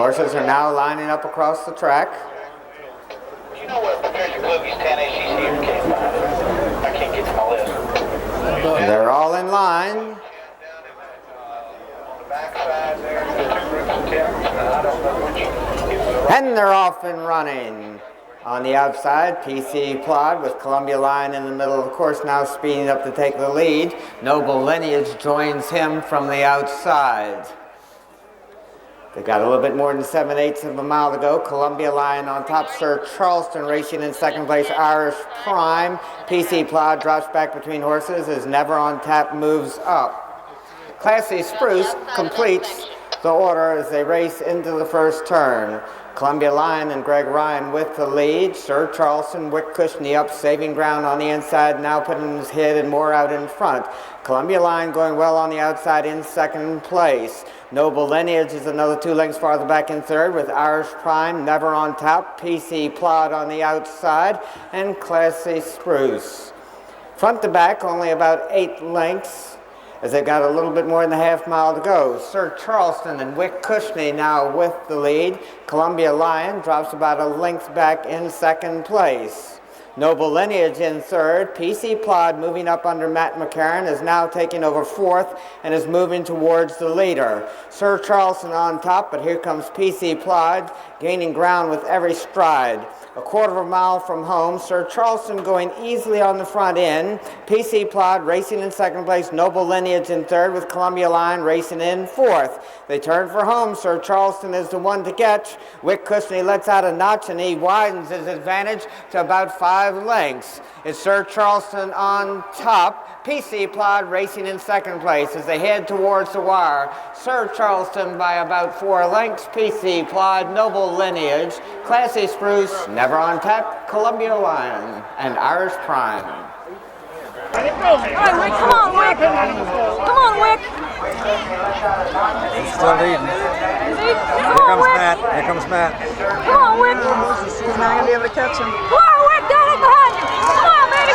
Horses are now lining up across the track. Do you know what Professor Gluggy's 10 ACC came by? I can't get to my list. They're all in line. On the backside there, the two groups of 10. I don't know which. And they're off and running. On the outside, PC Plod with Columbia Lion in the middle of the course, now speeding up to take the lead. Noble Lineage joins him from the outside. They've got a little bit more than 7/8 of a mile to go. Columbia Lion on top. Sir Charleston racing in second place. Irish Prime. PC Plod drops back between horses as Never on Tap moves up. Classy Spruce completes the order as they race into the first turn. Columbia Lion and Greg Ryan with the lead. Sir Charleston, Wick Cushney up, saving ground on the inside, now putting his head and more out in front. Columbia Lion going well on the outside in second place. Noble Lineage is another 2 lengths farther back in third with Irish Prime, Never on Top, PC Plod on the outside, and Classy Spruce. Front to back, only about 8 lengths. As they've got a little bit more than a half mile to go. Sir Charleston and Wick Cushney now with the lead. Columbia Lion drops about a length back in second place. Noble Lineage in third. PC Plod moving up under Matt McCarran is now taking over fourth and is moving towards the leader. Sir Charleston on top, but here comes PC Plod gaining ground with every stride. A quarter of a mile from home, Sir Charleston going easily on the front end. PC Plod racing in second place, Noble Lineage in third with Columbia Lion racing in fourth. They turn for home. Sir Charleston is the one to catch. Wick Cushney lets out a notch and he widens his advantage to about 5 lengths. It's Sir Charleston on top. PC Plod racing in second place as they head towards the wire. Sir Charleston by about 4 lengths. PC Plod, Noble Lineage, Classy Spruce, Never on Tap, Columbia Lion, and Irish Prime. All right, Wick, come on, Wick. Come on, Wick. Still leading. Here comes Matt. Come on, Wick. He's not going to be able to catch him. Come on, Wick, down it behind you. Come on, baby.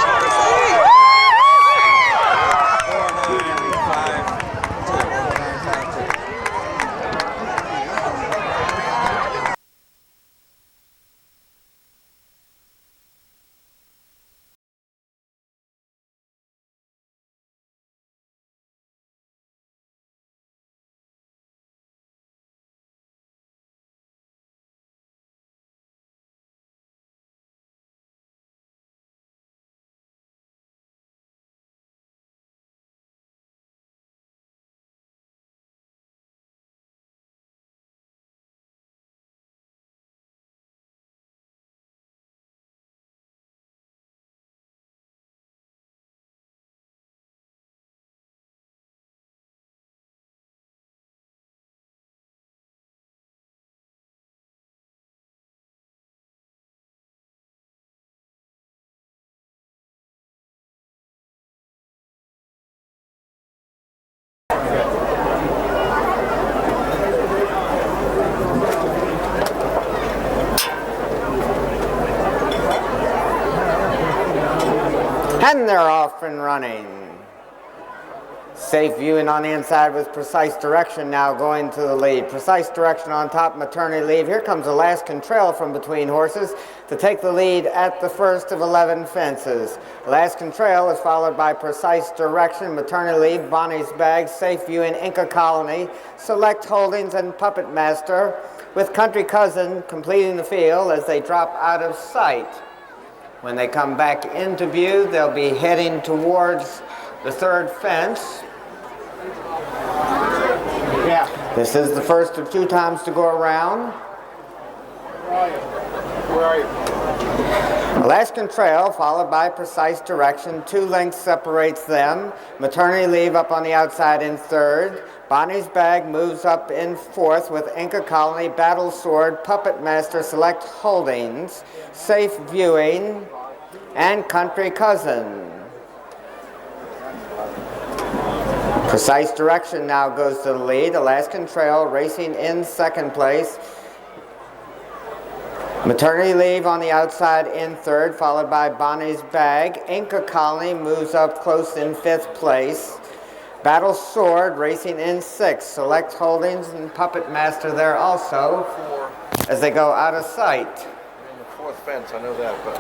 And they're off and running. Safe viewing on the inside with Precise Direction now going to the lead. Precise Direction on top, Maternity Leave. Here comes Alaskan Trail from between horses to take the lead at the first of 11 fences. Alaskan Trail is followed by Precise Direction, Maternity Leave, Bonnie's Bag, Safe Viewing, Inca Colony, Select Holdings, and Puppet Master, with Country Cousin completing the field as they drop out of sight. When they come back into view, they'll be heading towards the third fence. This is the first of 2 times to go around. Where are you? Alaskan Trail followed by Precise Direction. 2 lengths separates them. Maternity Leave up on the outside in third. Bonnie's Bag moves up in fourth with Inca Colony, Battle Sword, Puppet Master, Select Holdings, Safe Viewing, and Country Cousin. Precise Direction now goes to the lead. Alaskan Trail racing in second place. Maternity Leave on the outside in third, followed by Bonnie's Bag. Inca Colony moves up close in 5th place. Battle Sword racing in 6. Select Holdings and Puppet Master there also as they go out of sight. On the fourth fence, I know that, but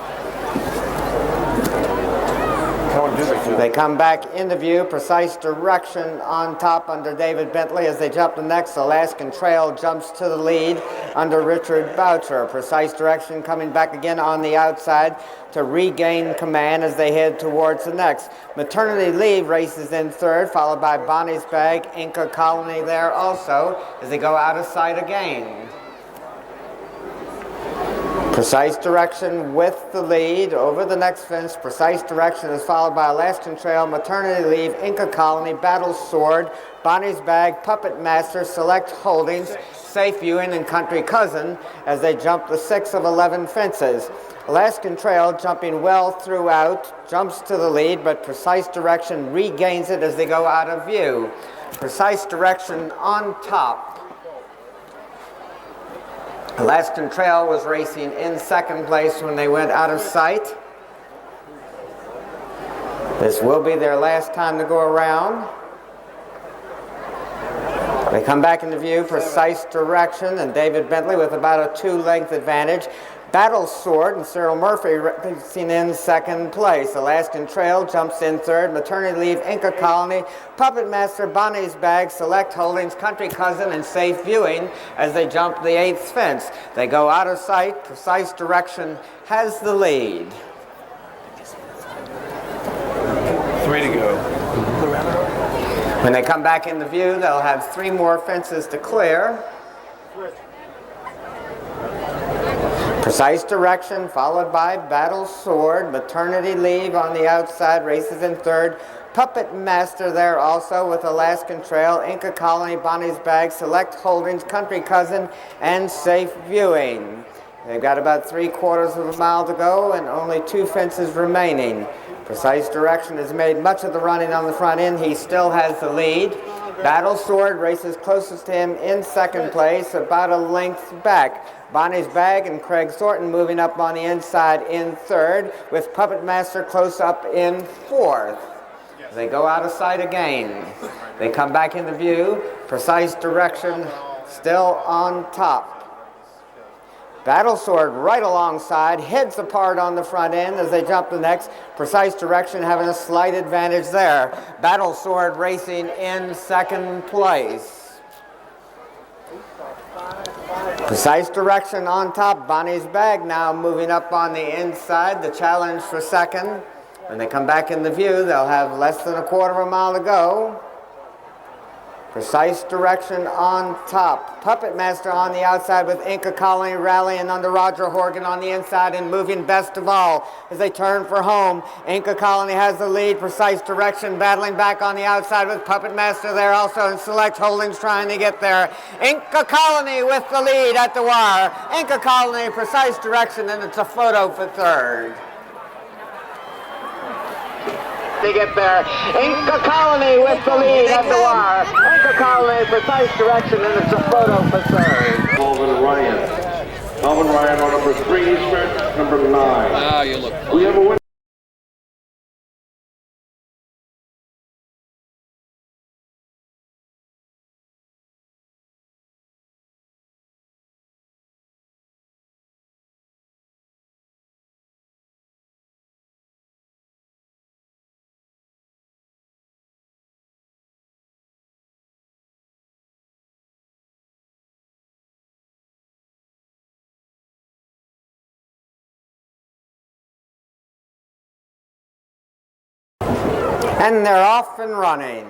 They come back into view. Precise Direction on top under David Bentley as they jump the next. Alaskan Trail jumps to the lead under Richard Boucher. Precise Direction coming back again on the outside to regain command as they head towards the next. Maternity Leave races in 3rd, followed by Bonnie's Bag, Inca Colony there also as they go out of sight again. Precise Direction with the lead over the next fence. Precise Direction is followed by Alaskan Trail, Maternity Leave, Inca Colony, Battle Sword, Bonnie's Bag, Puppet Master, Select Holdings, Safe Viewing, and Country Cousin as they jump the 6 of 11 fences. Alaskan Trail jumping well throughout, jumps to the lead, but Precise Direction regains it as they go out of view. Precise Direction on top. Alaskan Trail was racing in 2nd place when they went out of sight. This will be their last time to go around. They come back into view. Precise Direction and David Bentley with about a 2-length advantage. Battle Sword and Cyril Murphy racing in 2nd place. Alaskan Trail jumps in 3rd. Maternity Leave, Inca Colony, Puppet Master, Bonnie's Bag, Select Holdings, Country Cousin, and Safe Viewing as they jump the 8th fence. They go out of sight. Precise Direction has the lead. 3 to go. When they come back into view, they'll have 3 more fences to clear. Precise Direction followed by Battle Sword. Maternity Leave on the outside races in 3rd. Puppet Master there also with Alaskan Trail, Inca Colony, Bonnie's Bag, Select Holdings, Country Cousin, and Safe Viewing. They've got about 3/4 of a mile to go and only 2 fences remaining. Precise Direction has made much of the running on the front end. He still has the lead. Battle Sword races closest to him in 2nd place, about a length back. Bonnie's Bag and Craig Thornton moving up on the inside in 3rd, with Puppet Master close up in 4th. They go out of sight again. They come back into view. Precise Direction still on top. Battle Sword right alongside, heads apart on the front end as they jump the next. Precise Direction having a slight advantage there. Battle Sword racing in 2nd place. Precise Direction on top. Bonnie's Bag now moving up on the inside. The challenge for 2nd. When they come back in the view, they'll have less than 1/4 of a mile to go. Precise Direction on top. Puppet Master on the outside with Inca Colony rallying under Roger Horgan on the inside and moving best of all as they turn for home. Inca Colony has the lead. Precise Direction battling back on the outside with Puppet Master there also, and Select Holdings trying to get there. Inca Colony with the lead at the wire. Inca Colony, Precise Direction, and it's a photo for 3rd. To get there. Inca Colony with the lead at the wire. Inca Colony, Precise Direction, and it's a photo for 3rd. Calvin Ryan. Calvin Ryan on number 3, stretch number 9. Ah, you look. We have a winner. And they're off and running.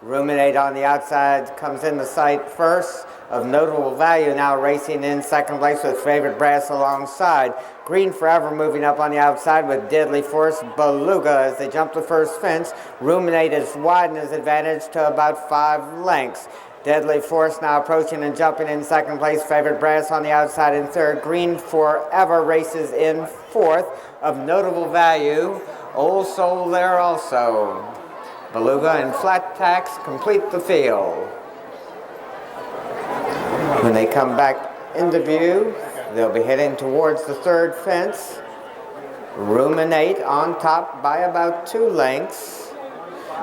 Ruminate on the outside comes into sight first. Of notable value now racing in 2nd place with Favorite Brass alongside. Green Forever moving up on the outside with Deadly Force, Beluga as they jump the first fence. Ruminate has widened his advantage to about 5 lengths. Deadly Force now approaching and jumping in 2nd place. Favorite Brass on the outside in 3rd. Green Forever races in 4th. Of notable value, Old Soul there also. Beluga and Flat Tax complete the field. When they come back into view, they'll be heading towards the 3rd fence. Ruminate on top by about 2 lengths.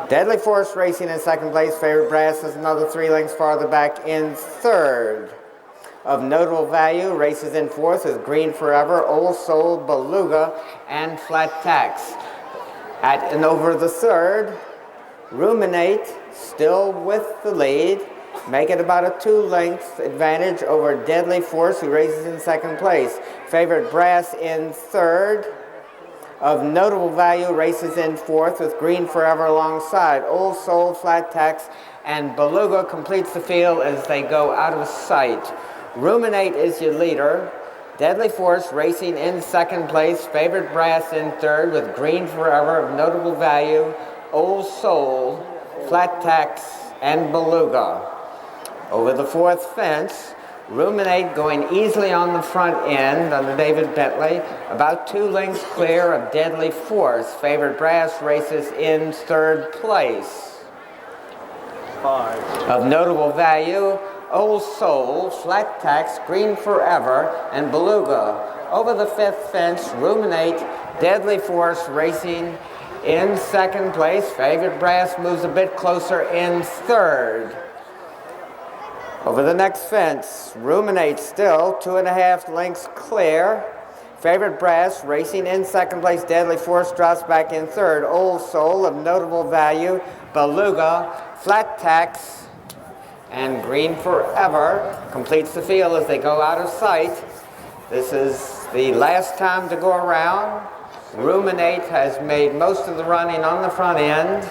Deadly Force racing in second place. Favorite Brass is another 3 lengths farther back in third. Of notable value, races in fourth is Green Forever, Old Soul, Beluga, and Flat Tax. At and over the third, Ruminate still with the lead, make it about a 2 length advantage over Deadly Force, who races in second place. Favorite Brass in third. Of notable value, races in fourth with Green Forever alongside. Old Soul, Flat Tax, and Beluga completes the field as they go out of sight. Ruminate is your leader. Deadly Force racing in second place. Favorite Brass in third with Green Forever of notable value. Old Soul, Flat Tax, and Beluga. Over the fourth fence, Ruminate going easily on the front end under David Bentley, about 2 lengths clear of Deadly Force. Favorite Brass races in third place. 5. Of notable value, Old Soul, Flat Tax, Green Forever, and Beluga. Over the fifth fence, Ruminate, Deadly Force racing in second place. Favorite Brass moves a bit closer in third. Over the next fence, Ruminate still 2.5 lengths clear. Favorite Brass racing in second place. Deadly Force drops back in third. Old Soul of notable value, Beluga, Flat Tax, and Green Forever completes the field as they go out of sight. This is the last time to go around. Ruminate has made most of the running on the front end.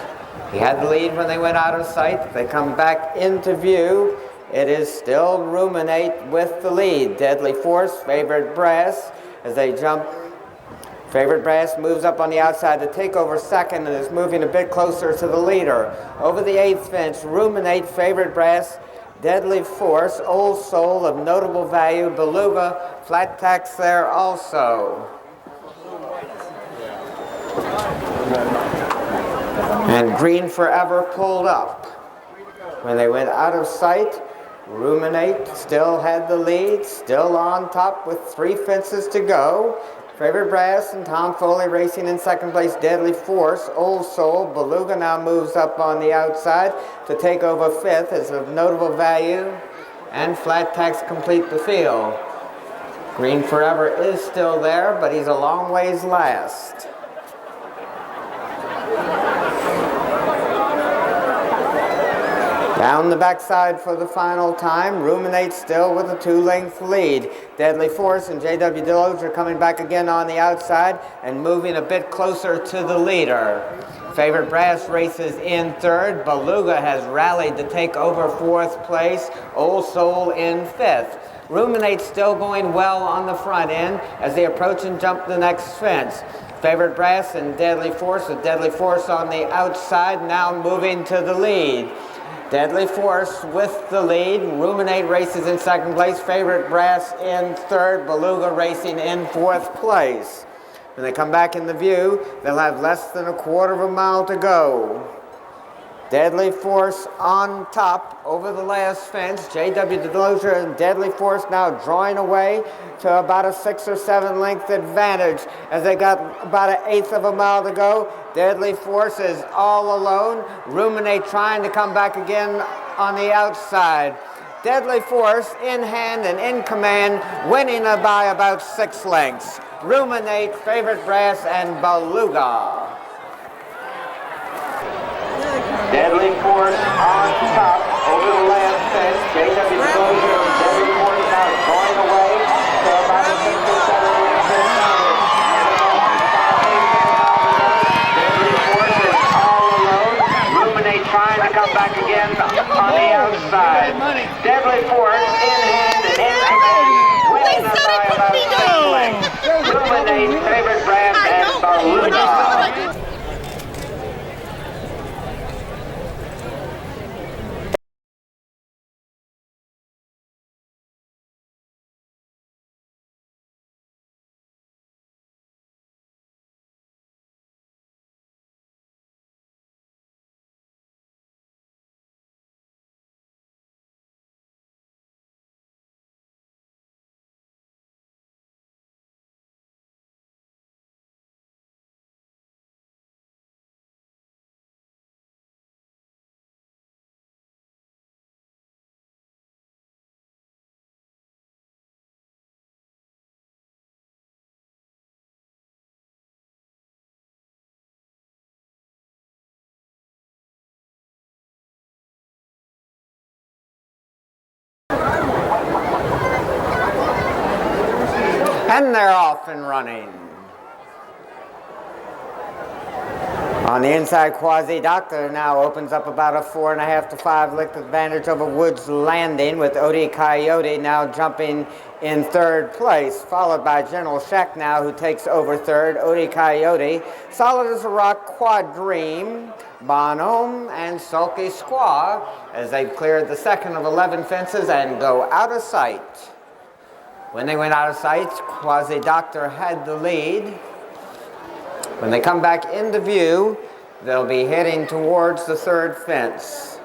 He had the lead when they went out of sight. They come back into view. It is still Ruminate with the lead. Deadly Force, Favorite Brass, as they jump. Favorite Brass moves up on the outside to take over second and is moving a bit closer to the leader. Over the eighth fence, Ruminate, Favorite Brass, Deadly Force, Old Soul of notable value, Beluga, Flat Tax there also. And Green Forever pulled up. When they went out of sight, Ruminate still had the lead, still on top with 3 fences to go. Favorite Brass and Tom Foley racing in second place. Deadly Force, Old Soul, Beluga now moves up on the outside to take over fifth as of notable value, and Flat Tax complete the field. Green Forever is still there, but he's a long ways last. Down the backside for the final time, Ruminate still with a 2-length lead. Deadly Force and J.W. Deloge are coming back again on the outside and moving a bit closer to the leader. Favorite Brass races in third. Beluga has rallied to take over fourth place. Old Soul in fifth. Ruminate still going well on the front end as they approach and jump the next fence. Favorite Brass and Deadly Force, with Deadly Force on the outside, now moving to the lead. Deadly Force with the lead. Ruminate races in second place. Favorite Brass in third. Beluga racing in fourth place. When they come back in the view, they'll have less than a quarter of a mile to go. Deadly Force on top over the last fence. J.W. Deloge and Deadly Force now drawing away to about a 6 or 7 length advantage as they got about 1/8 of a mile to go. Deadly Force is all alone. Ruminate trying to come back again on the outside. Deadly Force in hand and in command, winning by about 6 lengths. Ruminate, Favorite Brass, and Beluga. Deadly Force on top over the last fence. J.W. Deloge and Deadly Force now going away to about a 6 or 7 length advantage. Deadly Force is all alone. Ruminate trying to come back again on the outside. Deadly Force in hand and in command, winning by about 6 lengths. Ruminate, Favorite Brass, and Beluga. And they're off and running. On the inside, Quasi Doctor now opens up about a 4.5 to 5 length advantage over Woods Landing, with Odie Coyote now jumping in third place, followed by General Shack now, who takes over third. Odie Coyote, Solid as a Rock, Quad Dream, Bonhomme, and Sulky Squaw as they've cleared the second of 11 fences and go out of sight. When they went out of sight, Quasi Doctor had the lead. When they come back into view, they'll be heading towards the third fence.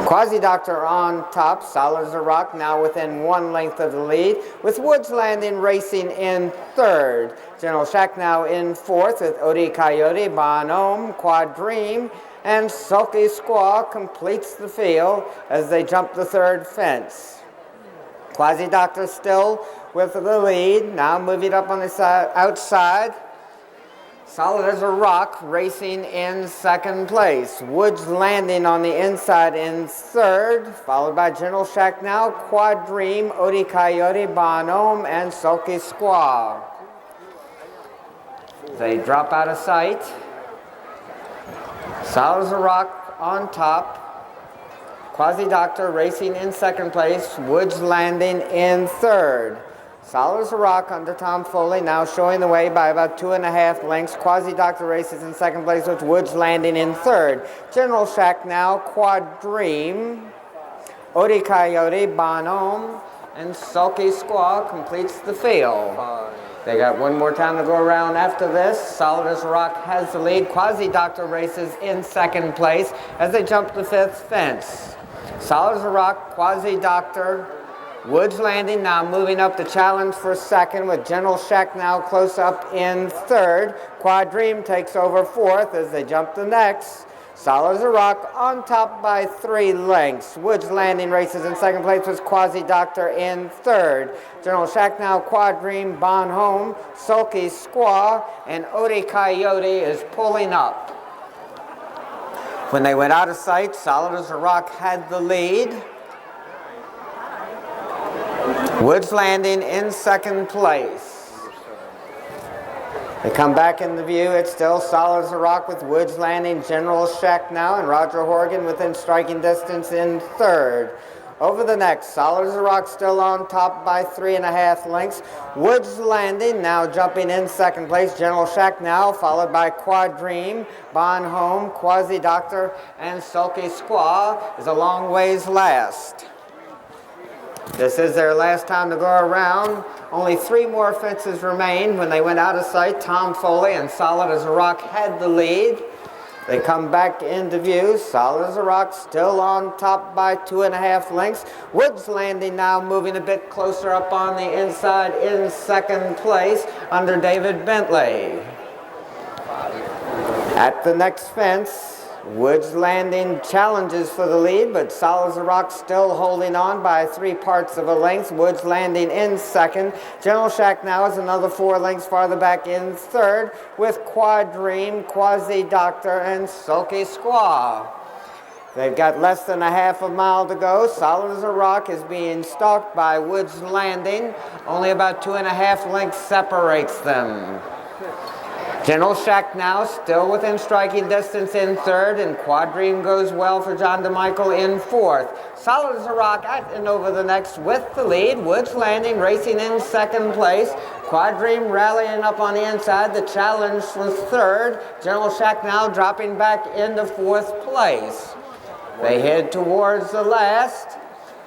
Quasi Doctor on top, Solid as a Rock now within 1 length of the lead, with Woods Landing racing in third. General Shack now in fourth, with Odie Coyote, Bonhomme, Quad Dream, and Sulky Squaw completes the field as they jump the third fence. Quasi Doctor still with the lead, now moving up on the outside. Solid as a Rock racing in second place. Woods Landing on the inside in third, followed by General Shack now, Quad Dream, Odie Coyote, Bonhomme, and Sulky Squaw. They drop out of sight. Solid as a Rock on top. Quasi Doctor racing in second place. Woods Landing in third. Solid as a Rock under Tom Foley now showing the way by about 2.5 lengths. Quasi Doctor races in second place, with Woods Landing in third. General Shack now, Quad Dream, Odie Coyote, Bonhomme, and Sulky Squaw completes the field. They got one more time to go around after this. Solid as a Rock has the lead. Quasi Doctor races in second place as they jump the fifth fence. Solid as a Rock, Quasi Doctor, Woods Landing now moving up the challenge for second, with General Shack now close up in third. Quad Dream takes over fourth as they jump the next. Solid as a Rock on top by 3 lengths. Woods Landing races in second place, with Quasi Doctor in third. General Shack now, Quad Dream, Bonhomme, Sulky Squaw, and Odie Coyote is pulling up. When they went out of sight, Solid as a Rock had the lead. Woods Landing in second place. They come back into view. It's still Solid as a Rock, with Woods Landing, General Shack now, and Roger Horgan within striking distance in third. Over the next, Solid as a Rock still on top by 3.5 lengths. Woods Landing now jumping in second place. General Shack now, followed by Quad Dream, Bonhomme, Quasi Doctor, and Sulky Squaw is a long ways last. This is their last time to go around. Only 3 more fences remain. When they went out of sight, Tom Foley and Solid as a Rock had the lead. They come back into view. Solid as a Rock still on top by 2.5 lengths. Woods Landing now moving a bit closer up on the inside in second place under David Bentley. At the next fence, Woods Landing challenges for the lead, but Solid as a Rock still holding on by 3/4 of a length. Woods Landing in second. General Shack now is another 4 lengths farther back in third, with Quad Dream, Quasi Doctor, and Sulky Squaw. They've got less than a half a mile to go. Solid as a Rock is being stalked by Woods Landing. Only about 2.5 lengths separates them. General Shack now still within striking distance in third, and Quad Dream goes well for John DeMichael in fourth. Solid as a Rock at and over the next with the lead. Woods Landing racing in second place. Quad Dream rallying up on the inside. The challenge was third. General Shack now dropping back into fourth place. They head towards the last.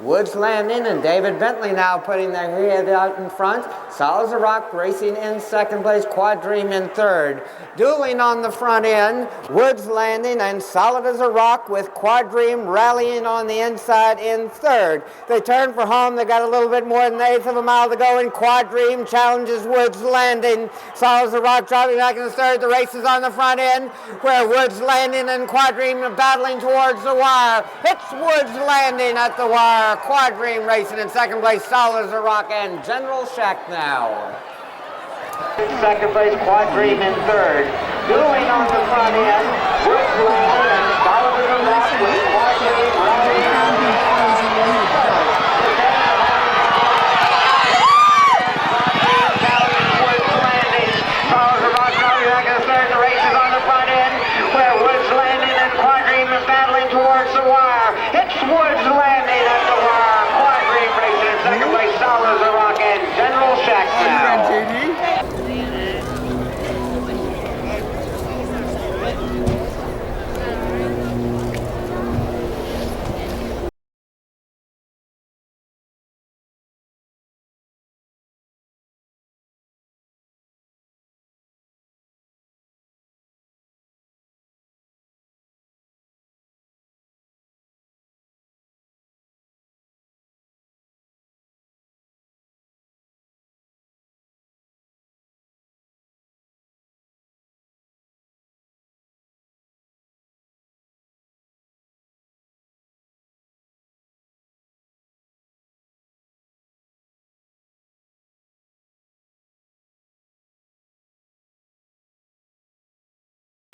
Woods Landing and David Bentley now putting their head out in front. Solid as a Rock racing in second place. Quad Dream in third. Dueling on the front end, Woods Landing and Solid as a Rock, with Quad Dream rallying on the inside in third. They turn for home. They got a little bit more than 1/8 of a mile to go, and Quad Dream challenges Woods Landing. Solid as a Rock dropping back in third. The race is on the front end, where Woods Landing and Quad Dream are battling towards the wire. It's Woods Landing at the wire. Quad Dream racing in second place. Solid as a Rock and General Shack now. In second place, Quad Dream in third. Dueling on the front end, Woods Landing and Solid as a Rock, with Quad Dream rallying on the inside.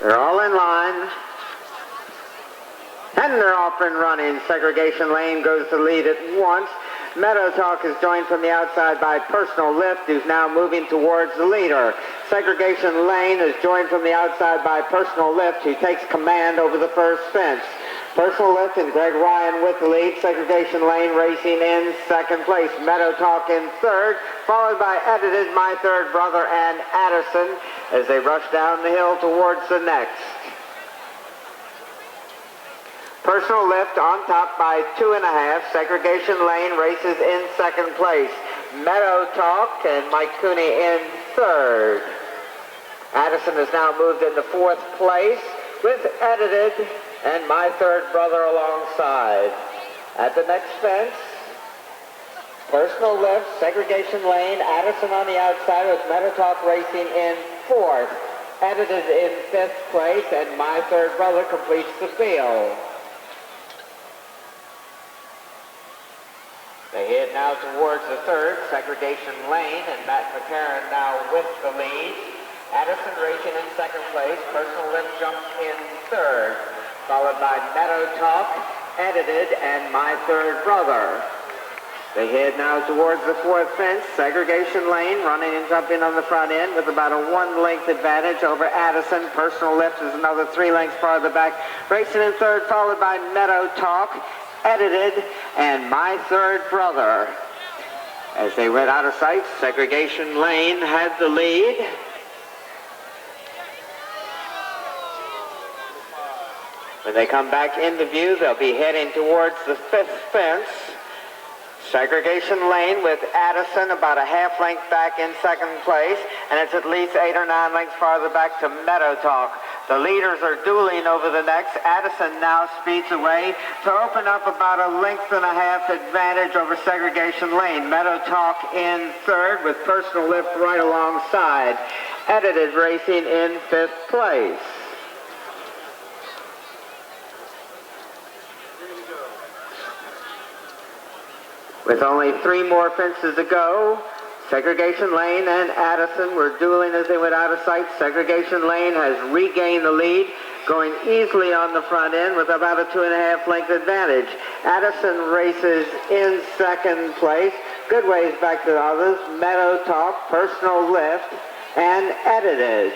They're all in line. And they're off and running. Segregation Lane goes to lead at once. Meadow Talk is joined from the outside by Personal Lift, who's now moving towards the leader. Segregation Lane is joined from the outside by Personal Lift, who takes command over the first fence. Personal Lift and Greg Ryan with the lead. Segregation Lane racing in second place. Meadow Talk in third, followed by Edited, My Third Brother, and Addison as they rush down the hill towards the next. Personal Lift on top by 2.5. Segregation Lane races in second place. Meadow Talk and Mike Cooney in third. Addison has now moved into fourth place with Edited and My Third Brother alongside. At the next fence, Personal Lift, Segregation Lane, Addison on the outside with Meadow Talk racing in fourth. Edited in fifth place, and My Third Brother completes the field. They head now towards the third, Segregation Lane, and Matt McCarron now with the lead. Addison racing in second place, Personal Lift jumps in third, followed by Meadow Talk, Edited, and My Third Brother. They head now towards the fourth fence, Segregation Lane, running and jumping on the front end with about a 1 length advantage over Addison. Personal Lift is another 3 lengths farther back, racing in third, followed by Meadow Talk, Edited, and My Third Brother. As they went out of sight, Segregation Lane had the lead. When they come back into view, they'll be heading towards the fifth fence. Segregation Lane with Addison about a half length back in second place, and it's at least 8 or 9 lengths farther back to Meadow Talk. The leaders are dueling over the next. Addison now speeds away to open up about a 1.5 lengths advantage over Segregation Lane. Meadow Talk in third with Personal Lift right alongside. Edited racing in fifth place. With only 3 more fences to go, Segregation Lane and Addison were dueling as they went out of sight. Segregation Lane has regained the lead, going easily on the front end with about a 2.5 length advantage. Addison races in second place. Good ways back to the others. Meadow Talk, Personal Lift, and Edited.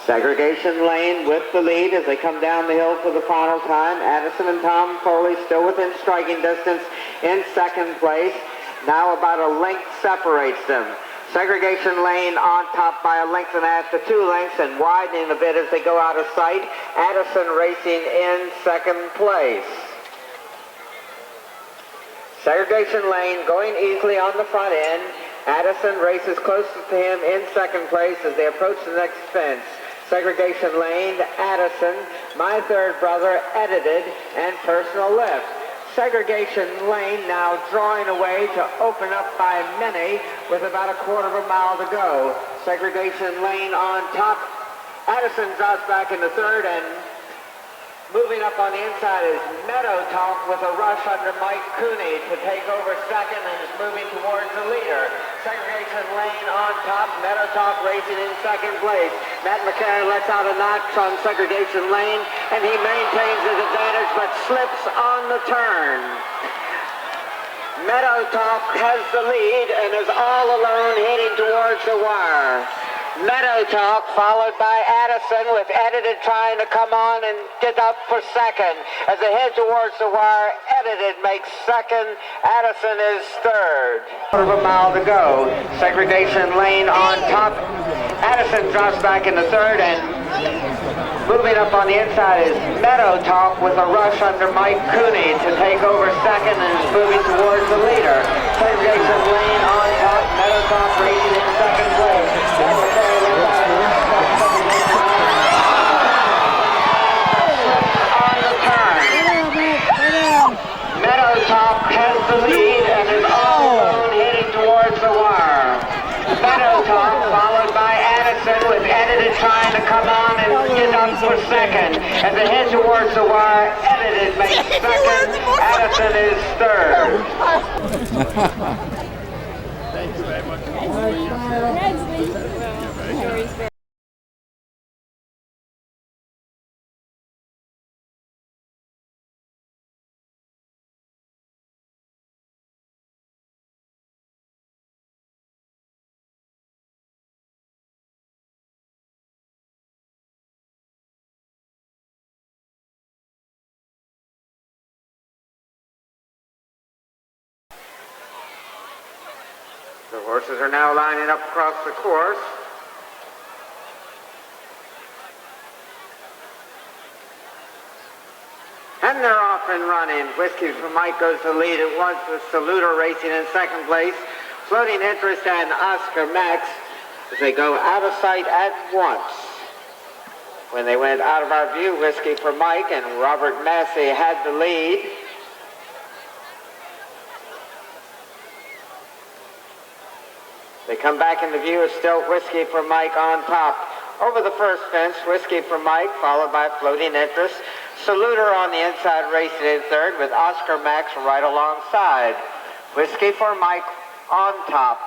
Segregation Lane with the lead as they come down the hill for the final time. Addison and Tom Foley still within striking distance in second place. Now about a length separates them. Segregation Lane on top by a 1.5 lengths to 2 lengths and widening a bit as they go out of sight. Addison racing in second place. Segregation Lane going easily on the front end. Addison races closest to him in second place as they approach the next fence. Segregation Lane, Addison, My Third Brother, Edited, and Personal Lift. Segregation Lane now drawing away to open up by many with about a 1/4 mile to go. Segregation Lane on top. Addison drops back into third, and moving up on the inside is Meadow Talk with a rush under Mike Cooney to take over second and is moving towards the leader. Segregation Lane on top, Meadow Talk racing in second place. Matt McCarron lets out a notch on Segregation Lane, and he maintains his advantage but slips on the turn. Meadow Talk has the lead and is all alone heading towards the wire. Meadow Talk followed by Addison with Edited trying to come on and get up for second. As they head towards the wire, Edited makes second. Addison is third. 1/4 mile to go. Segregation Lane on top. Addison drops back into third, and moving up on the inside is Meadow Talk with a rush under Mike Cooney to take over second and is moving towards the leader. Segregation Lane on top. Meadow Talk racing in second place. Meadow Talk has the lead and is all alone heading towards the wire. Meadow Talk followed by Addison with Edited trying to come on and get up for second. As they head towards the wire, Edited makes second. Addison is third. The horses are now lining up across the course. And they're off and running. Whiskey for Mike goes to lead at once with Saluter racing in second place. Floating Interest and Oscar Max as they go out of sight at once. When they went out of our view, Whiskey for Mike and Robert Massey had the lead. They come back into view as still Whiskey for Mike on top. Over the first fence, Whiskey for Mike, followed by Floating Interest. Saluter on the inside racing in third with Oscar Max right alongside. Whiskey for Mike on top.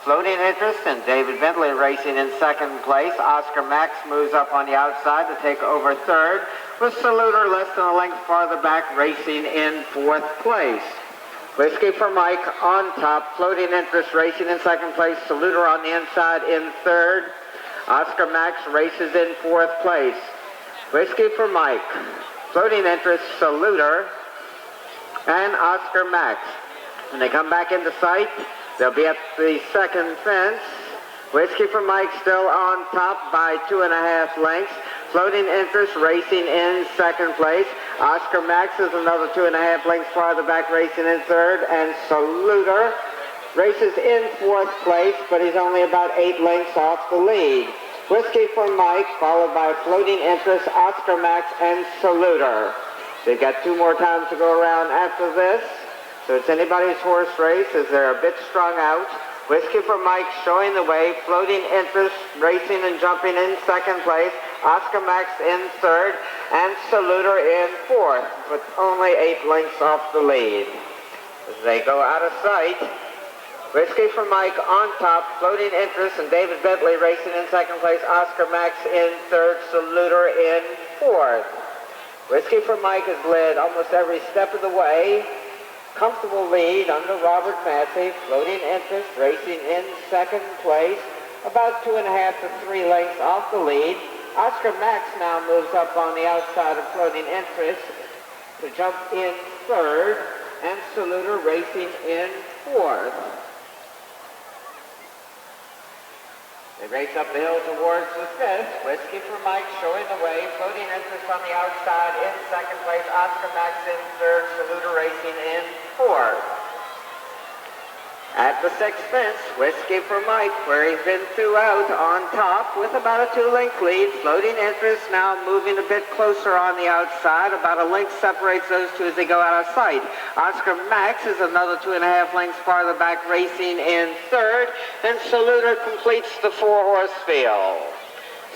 Floating Interest and David Bentley racing in second place. Oscar Max moves up on the outside to take over third, with Saluter less than a length farther back racing in fourth place. Whiskey for Mike on top. Floating Interest racing in second place. Saluter on the inside in third. Oscar Max races in fourth place. Whiskey for Mike, Floating Interest, Saluter, and Oscar Max. When they come back into sight, they'll be at the second fence. Whiskey for Mike still on top by 2.5 lengths. Floating Interest racing in second place. Oscar Max is another 2.5 lengths farther back racing in third. And Saluter races in fourth place, but he's only about 8 lengths off the lead. Whiskey for Mike, followed by Floating Interest, Oscar Max, and Saluter. They've got 2 more times to go around after this. So it's anybody's horse race as they're a bit strung out. Whiskey for Mike showing the way. Floating Interest racing and jumping in second place. Oscar Max in third. And Saluter in fourth, but only 8 lengths off the lead. As they go out of sight, Whiskey for Mike on top, Floating Interest and David Bentley racing in second place, Oscar Max in third, Saluter in fourth. Whiskey for Mike has led almost every step of the way. Comfortable lead under Robert Massey. Floating Interest racing in second place, about 2.5 to 3 lengths off the lead. Oscar Max now moves up on the outside of Floating Interest to jump in third, and Saluter racing in fourth. They race up the hill towards the fifth. Whiskey for Mike showing the way. Floating Interest on the outside in second place. Oscar Max in third. Saluter racing in fourth. At the sixth fence, Whiskey for Mike, where he's been throughout, on top with about a 2-length lead. Floating Interest now moving a bit closer on the outside. About a length separates those two as they go out of sight. Oscar Max is another 2.5 lengths farther back racing in third. And Saluter completes the 4-horse field.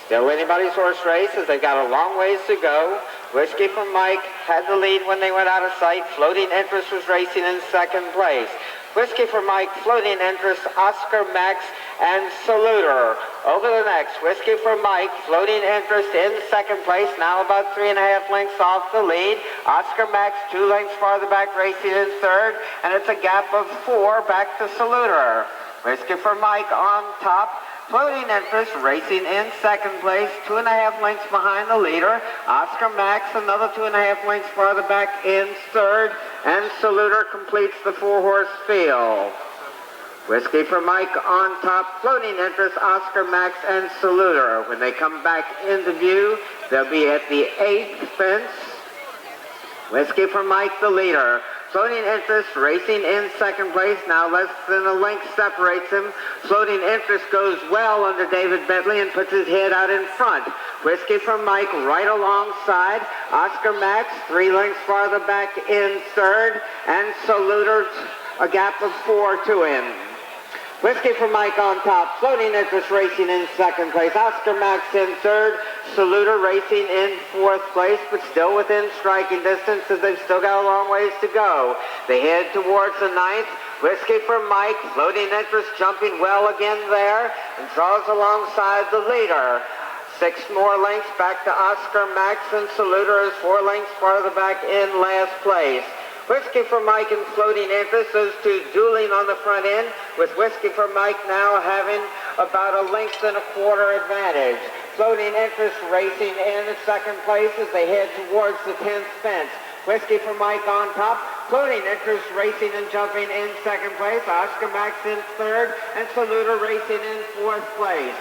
Still anybody's horse race as they've got a long ways to go. Whiskey for Mike had the lead when they went out of sight. Floating Interest was racing in second place. Whiskey for Mike, Floating Interest, Oscar Max, and Saluter. Over the next, Whiskey for Mike, Floating Interest in second place, now about 3.5 lengths off the lead. Oscar Max 2 lengths farther back racing in third, and it's a gap of 4 back to Saluter. Whiskey for Mike on top. Floating Interest racing in second place, 2.5 lengths behind the leader. Oscar Max another 2.5 lengths farther back in third, and Saluter completes the 4-horse field. Whiskey for Mike on top, Floating Interest, Oscar Max, and Saluter. When they come back into view, they'll be at the 8th fence. Whiskey for Mike, the leader. Floating Interest racing in second place, now less than a length separates him. Floating Interest goes well under David Bentley and puts his head out in front. Whiskey for Mike right alongside. Oscar Max 3 lengths farther back in third, and Saluter a gap of 4 to him. Whiskey for Mike on top, Floating Interest racing in second place, Oscar Max in third, Saluter racing in fourth place, but still within striking distance as they've still got a long ways to go. They head towards the ninth. Whiskey for Mike, floating interest, jumping well again there, and draws alongside the leader. 6 more lengths back to Oscar Max, and Saluter is 4 lengths farther back in last place. Whiskey for Mike and floating interest, those two dueling on the front end, with Whiskey for Mike now having about a length and a quarter advantage. Floating interest racing in second place as they head towards the 10th fence. Whiskey for Mike on top, floating interest racing and jumping in second place, Oscar Max in third, and Saluter racing in 4th place.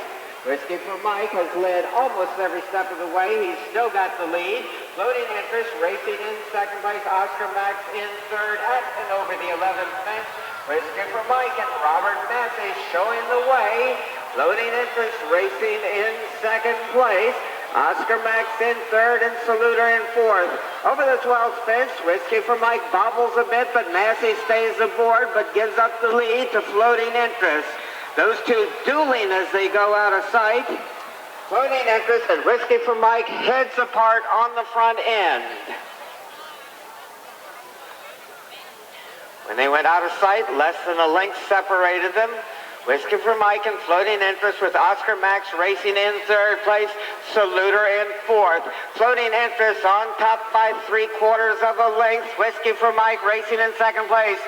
Whiskey for Mike has led almost every step of the way. He's still got the lead. Floating interest racing in second place, Oscar Max in third at and over the 11th fence. Whiskey for Mike and Robert Massey showing the way. Floating interest racing in second place. Oscar Max in third and Saluter in 4th. Over the 12th fence, Whiskey for Mike bobbles a bit, but Massey stays aboard but gives up the lead to floating interest. Those two dueling as they go out of sight. Floating interest and Whiskey for Mike heads apart on the front end. When they went out of sight, less than a length separated them. Whiskey for Mike and floating interest with Oscar Max racing in third place, Saluter in 4th. Floating interest on top by 3/4 of a length. Whiskey for Mike racing in second place.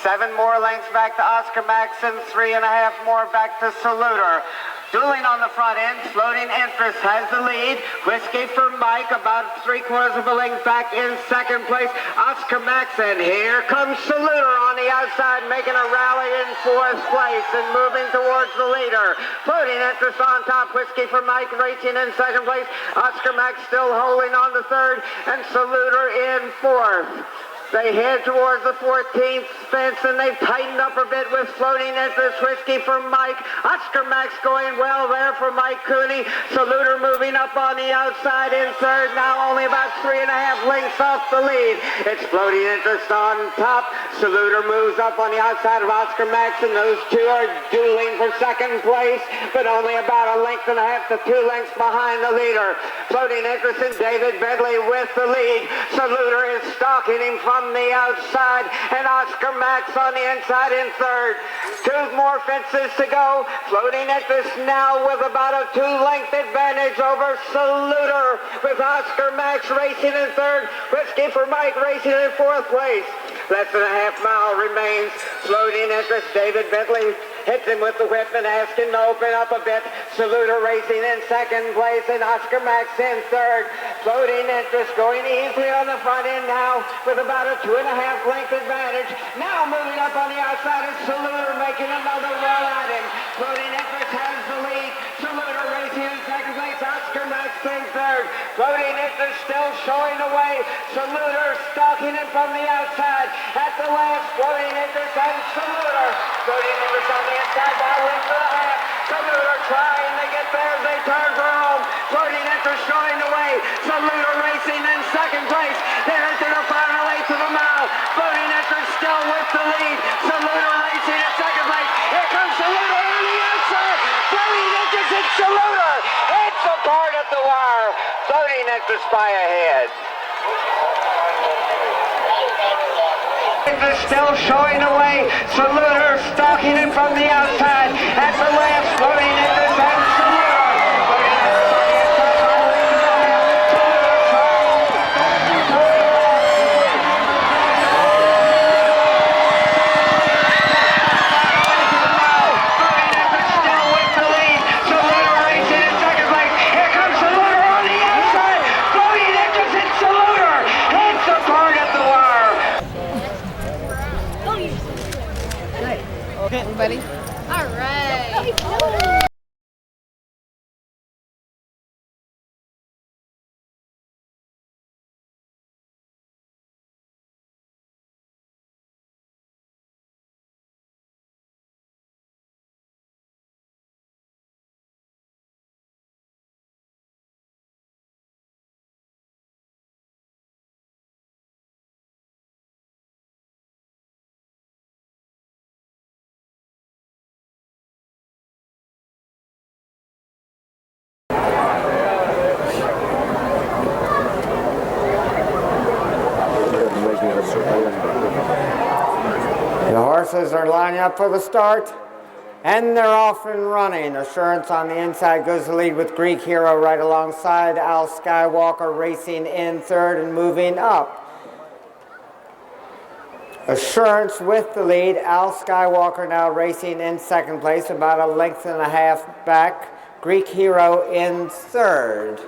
7 more lengths back to Oscar Max and 3.5 more back to Saluter. Dueling on the front end, floating interest has the lead. Whiskey for Mike about 3/4 of a length back in second place. Oscar Max, and here comes Saluter on the outside, making a rally in 4th place and moving towards the leader. Floating interest on top, Whiskey for Mike racing in second place. Oscar Max still holding on to third, and Saluter in 4th. They head towards the 14th fence, and they've tightened up a bit with floating interest. Whiskey for Mike. Oscar Max going well there for Mike Cooney. Saluter moving up on the outside in third, now only about 3.5 lengths off the lead. It's floating interest on top. Saluter moves up on the outside of Oscar Max, and those two are dueling for second place, but only about 1.5 to 2 lengths behind the leader. Floating interest in David Bentley with the lead. Saluter is stalking him from the outside, and Oscar Max on the inside in third. 2 more fences to go. Floating interest now with about a 2-length advantage over Saluter, with Oscar Max racing in third, Whiskey for Mike racing in 4th place. Less than a half mile remains. Floating interest, David Bentley hits him with the whip and asks him to open up a bit. Saluter racing in second place, and Oscar Max in third. Floating interest going easily on the front end now with about a 2.5 length advantage. Now moving up on the outside is Saluter making another run at him. Floating interest has the lead. Saluter racing in second place, Oscar Max in third. Floating interest still showing the way. Saluter stalking him from the outside. At the last, floating interest and Saluter. Floating interest on the inside by a length and a half. Saluter trying to get there as they turn for home. Floating interest showing the way. Saluter racing in second place. They're into the final 8th of a mile. Floating interest still with the lead. Saluter racing in second place. Here comes Saluter on the outside. Floating interest and Saluter. It's apart at the wire. Floating interest by a head. Still showing the way. Saluter stalking him from the outside. At the last, floating interest and Okay, everybody. All right. horses are lining up for the start, and they're off and running. Assurance on the inside goes to lead with Greek Hero right alongside. Al Skywalker racing in third and moving up. Assurance with the lead. Al Skywalker now racing in second place, about a length and a half back. Greek Hero in third.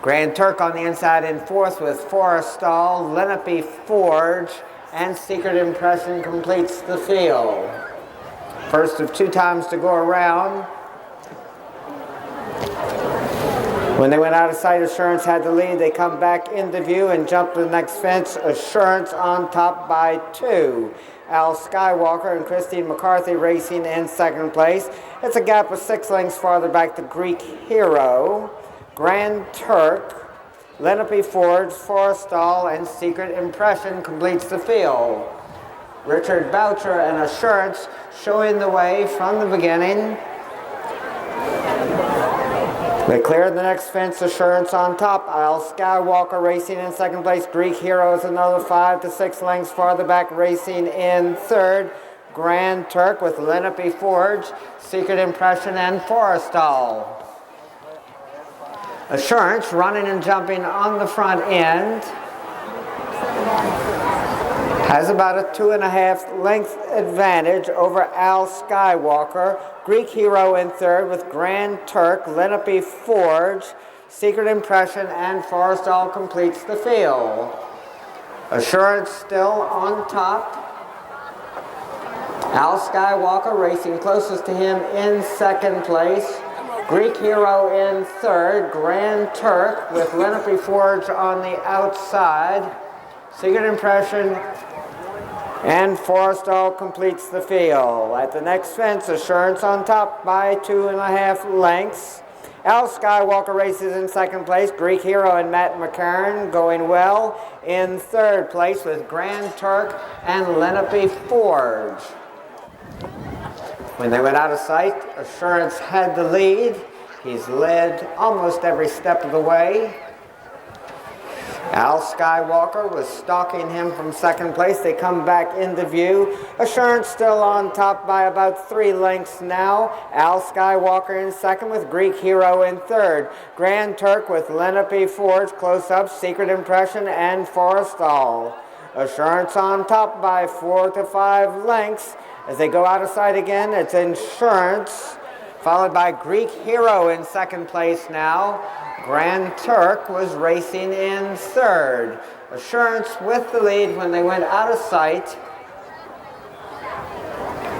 Grand Turk on the inside in fourth with Forrestal, Lenape Forge, and Secret Impression completes the field. First of 2 times to go around. When they went out of sight, Assurance had the lead. They come back into view and jump to the next fence. Assurance on top by 2. Al Skywalker and Christine McCarthy racing in second place. It's a gap of 6 lengths farther back to Greek Hero, Grand Turk, Lenape Forge, Forrestal, and Secret Impression completes the field. Richard Boucher and Assurance showing the way from the beginning. They cleared the next fence. Assurance on top. Al Skywalker racing in second place. Greek Hero is another 5 to 6 lengths farther back racing in third. Grand Turk with Lenape Forge, Secret Impression, and Forrestal. Assurance running and jumping on the front end. Has about a 2.5 length advantage over Al Skywalker. Greek Hero in third with Grand Turk, Lenape Forge, Secret Impression, and Forrestal completes the field. Assurance still on top. Al Skywalker racing closest to him in second place. Greek Hero in third. Grand Turk with Lenape Forge on the outside. Secret Impression and Forrestal completes the field. At the next fence, Assurance on top by 2.5 lengths. Al Skywalker races in second place. Greek Hero and Matt McCarran going well in third place with Grand Turk and Lenape Forge. When they went out of sight, Assurance had the lead. He's led almost every step of the way. Al Skywalker was stalking him from second place. They come back into view. Assurance still on top by about 3 lengths now. Al Skywalker in second with Greek Hero in third. Grand Turk with Lenape Forge close up, Secret Impression, and Forrestal. Assurance on top by 4 to 5 lengths. As they go out of sight again, it's Assurance, followed by Greek Hero in second place now. Grand Turk was racing in third. Assurance with the lead when they went out of sight.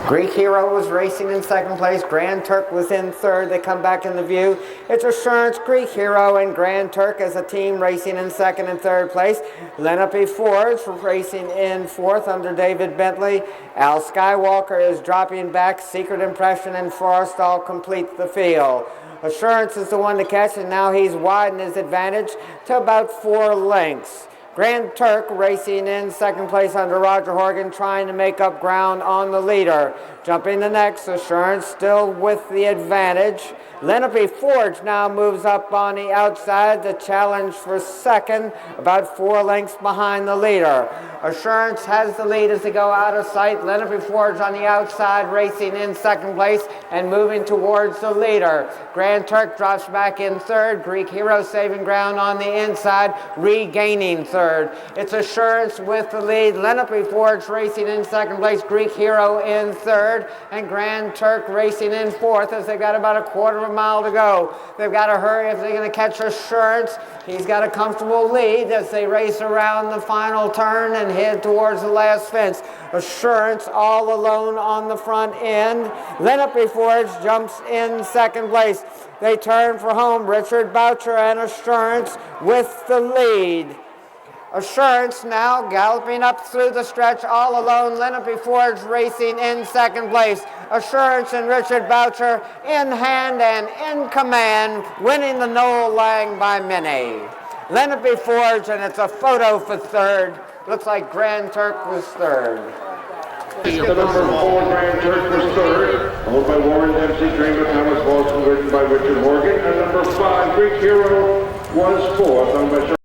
Greek Hero was racing in second place. Grand Turk was in third. They come back into view. It's Assurance, Greek Hero, and Grand Turk as a team racing in second and third place. Lenape Forge racing in fourth under David Bentley. Al Skywalker is dropping back. Secret Impression and Forrestal complete the field. Assurance is the one to catch, and now he's widened his advantage to about 4 lengths. Grand Turk racing in second place under Roger Horgan, trying to make up ground on the leader. Jumping the next, Assurance still with the advantage. Lenape Forge now moves up on the outside to challenge for second, about 4 lengths behind the leader. Assurance has the lead as they go out of sight. Lenape Forge on the outside racing in second place and moving towards the leader. Grand Turk drops back in third. Greek Hero saving ground on the inside, regaining third. It's Assurance with the lead. Lenape Forge racing in second place. Greek Hero in third. And Grand Turk racing in fourth as they've got about a 1/4 mile to go. They've got to hurry if they're going to catch Assurance. He's got a comfortable lead as they race around the final turn and head towards the last fence. Assurance all alone on the front end. Lenape Forge jumps in second place. They turn for home. Richard Boucher and Assurance with the lead. Assurance now galloping up through the stretch all alone. Lenape Forge racing in second place. Assurance and Richard Boucher in hand and in command, winning the Noel Laing by many. Lenape Forge, and it's a photo for third. Looks like Grand Turk was third. The number 4 Grand Turk was third, followed by Warren Dempsey, Dream of Thomas Boston, written by Richard Morgan, and number 5 Greek Hero was fourth, owned by